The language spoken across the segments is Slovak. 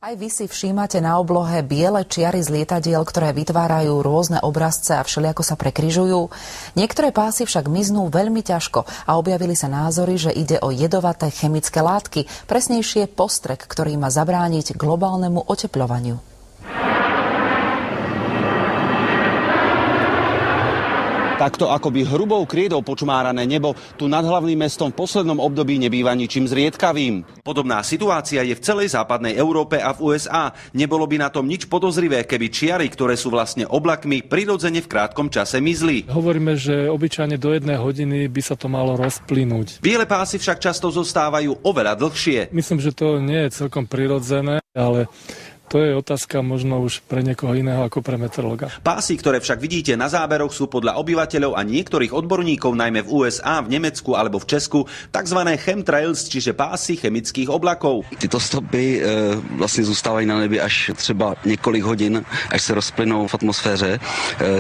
Aj vy si všímate na oblohe biele čiary z lietadiel, ktoré vytvárajú rôzne obrazce a všelijako sa prekryžujú. Niektoré pásy však miznú veľmi ťažko a objavili sa názory, že ide o jedovaté chemické látky, presnejšie postrek, ktorý má zabrániť globálnemu otepľovaniu. Takto akoby hrubou kriedou počmárané nebo tu nad hlavným mestom v poslednom období nebýva ničím zriedkavým. Podobná situácia je v celej západnej Európe a v USA. Nebolo by na tom nič podozrivé, keby čiary, ktoré sú vlastne oblakmi, prirodzene v krátkom čase mizli. Hovoríme, že obyčajne do 1 hodiny by sa to malo rozplynúť. Biele pásy však často zostávajú oveľa dlhšie. Myslím, že to nie je celkom prirodzené, ale to je otázka možno už pre niekoho iného ako pre meteorológa. Pásy, ktoré však vidíte na záberoch, sú podľa obyvateľov a niektorých odborníkov, najmä v USA, v Nemecku alebo v Česku, tzv. Chemtrails, čiže pásy chemických oblakov. Tyto stopy vlastně zůstávají na nebi až třeba několik hodin, až se rozplynou v atmosféře.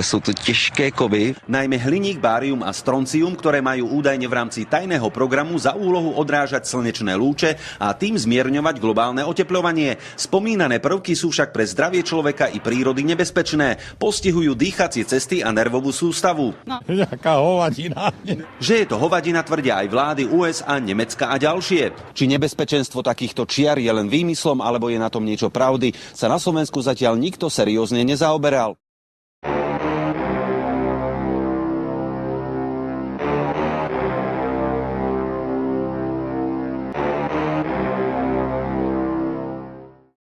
Jsou to těžké kovy. Najmä hliník, bárium a stroncium, ktoré majú údajne v rámci tajného programu za úlohu odrážať slnečné lúče a tým zmierňovať globálne otepľovanie. Spomínané prvky sú však pre zdravie človeka i prírody nebezpečné. Postihujú dýchacie cesty a nervovú sústavu. Nejaká hovadina. Že je to hovadina, tvrdia aj vlády USA, Nemecka a ďalšie. Či nebezpečenstvo takýchto čiar je len výmyslom, alebo je na tom niečo pravdy, sa na Slovensku zatiaľ nikto seriózne nezaoberal.